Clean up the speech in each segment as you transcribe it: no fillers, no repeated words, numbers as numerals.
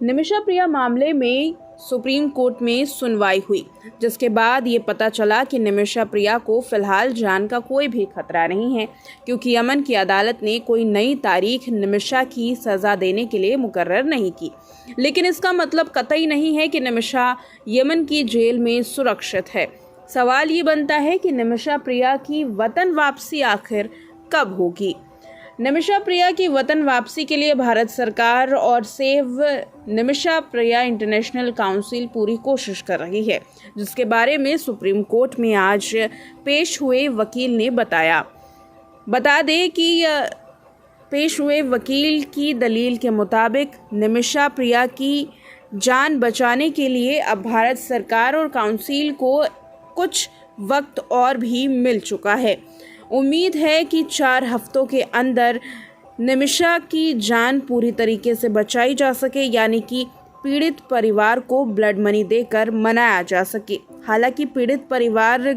निमिषा प्रिया मामले में supreme court में सुनवाई हुई, जिसके बाद ये पता चला कि निमिषा प्रिया को फिलहाल जान का कोई भी खतरा नहीं है, क्योंकि यमन की अदालत ने कोई नई तारीख निमिषा की सजा देने के लिए मुकर्रर नहीं की। लेकिन इसका मतलब कतई नहीं है कि निमिषा यमन की जेल में सुरक्षित है। सवाल ये बनता है कि निमिषा प्रिया की वतन वापसी आखिर कब होगी। निमिषा प्रिया की वतन वापसी के लिए भारत सरकार और सेव निमिषा प्रिया इंटरनेशनल काउंसिल पूरी कोशिश कर रही है, जिसके बारे में सुप्रीम कोर्ट में आज पेश हुए वकील ने बताया। बता दें कि पेश हुए वकील की दलील के मुताबिक निमिषा प्रिया की जान बचाने के लिए अब भारत सरकार और काउंसिल को कुछ वक्त और भी मिल चुका है। उम्मीद है कि 4 हफ्तों के अंदर निमिषा की जान पूरी तरीके से बचाई जा सके, यानी कि पीड़ित परिवार को ब्लड मनी देकर मनाया जा सके। हालांकि पीड़ित परिवार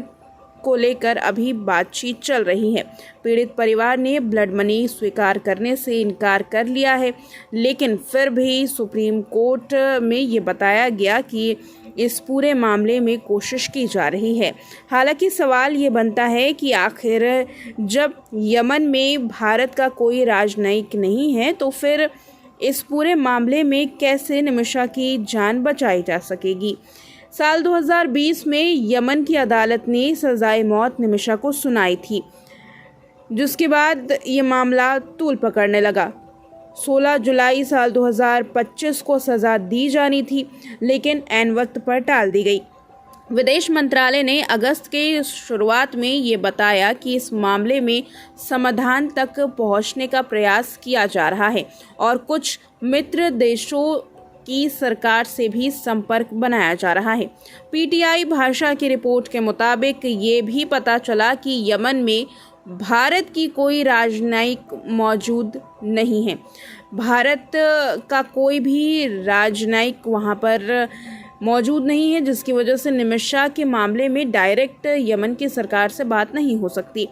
को लेकर अभी बातचीत चल रही है। पीड़ित परिवार ने ब्लड मनी स्वीकार करने से इनकार कर लिया है, लेकिन फिर भी सुप्रीम कोर्ट में ये बताया गया कि इस पूरे मामले में कोशिश की जा रही है। हालांकि सवाल ये बनता है कि आखिर जब यमन में भारत का कोई राजनयिक नहीं है, तो फिर इस पूरे मामले में कैसे निमिषा की जान बचाई जा सकेगी। साल 2020 में यमन की अदालत ने सजाए मौत निमिषा को सुनाई थी, जिसके बाद ये मामला तूल पकड़ने लगा। 16 जुलाई साल 2025 को सज़ा दी जानी थी, लेकिन ऐन वक्त पर टाल दी गई। विदेश मंत्रालय ने अगस्त के शुरुआत में ये बताया कि इस मामले में समाधान तक पहुंचने का प्रयास किया जा रहा है और कुछ मित्र देशों की सरकार से भी संपर्क बनाया जा रहा है। पीटीआई भाषा की रिपोर्ट के मुताबिक ये भी पता चला कि यमन में भारत की कोई राजनयिक मौजूद नहीं है। भारत का कोई भी राजनयिक वहाँ पर मौजूद नहीं है, जिसकी वजह से निमिषा के मामले में डायरेक्ट यमन की सरकार से बात नहीं हो सकती।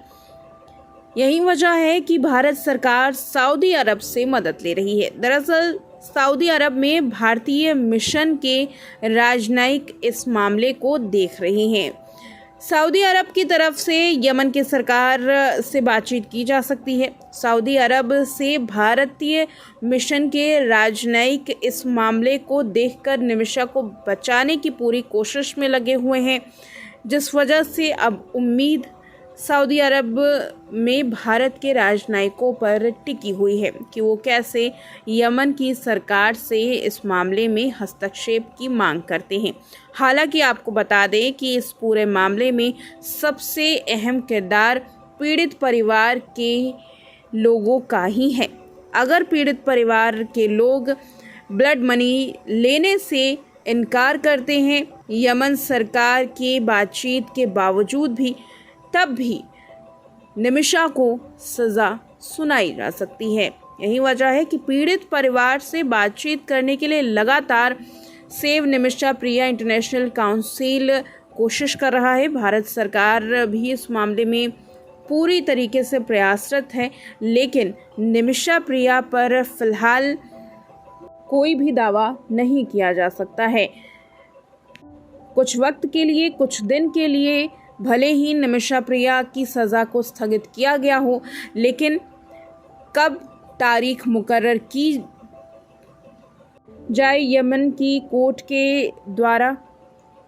यही वजह है कि भारत सरकार सऊदी अरब से मदद ले रही है। दरअसल सऊदी अरब में भारतीय मिशन के राजनयिक इस मामले को देख रहे हैं। सऊदी अरब की तरफ से यमन की सरकार से बातचीत की जा सकती है। सऊदी अरब से भारतीय मिशन के राजनयिक इस मामले को देखकर निमिषा को बचाने की पूरी कोशिश में लगे हुए हैं, जिस वजह से अब उम्मीद सऊदी अरब में भारत के राजनयिकों पर टिकी हुई है कि वो कैसे यमन की सरकार से इस मामले में हस्तक्षेप की मांग करते हैं। हालांकि आपको बता दें कि इस पूरे मामले में सबसे अहम किरदार पीड़ित परिवार के लोगों का ही है। अगर पीड़ित परिवार के लोग ब्लड मनी लेने से इनकार करते हैं यमन सरकार की बातचीत के बावजूद भी, तब भी निमिषा को सज़ा सुनाई जा सकती है। यही वजह है कि पीड़ित परिवार से बातचीत करने के लिए लगातार सेव निमिषा प्रिया इंटरनेशनल काउंसिल कोशिश कर रहा है। भारत सरकार भी इस मामले में पूरी तरीके से प्रयासरत है, लेकिन निमिषा प्रिया पर फिलहाल कोई भी दावा नहीं किया जा सकता है। कुछ वक्त के लिए, कुछ दिन के लिए भले ही निमिषा प्रिया की सज़ा को स्थगित किया गया हो, लेकिन कब तारीख मुकर्रर की जाए यमन की कोर्ट के द्वारा,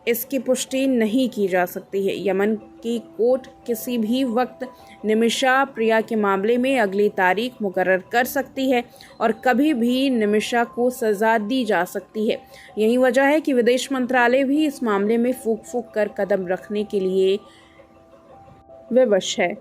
इसकी पुष्टि नहीं की जा सकती है। यमन की कोर्ट किसी भी वक्त निमिषा प्रिया के मामले में अगली तारीख मुकर्रर कर सकती है और कभी भी निमिषा को सज़ा दी जा सकती है। यही वजह है कि विदेश मंत्रालय भी इस मामले में फूंक कर कदम रखने के लिए विवश है।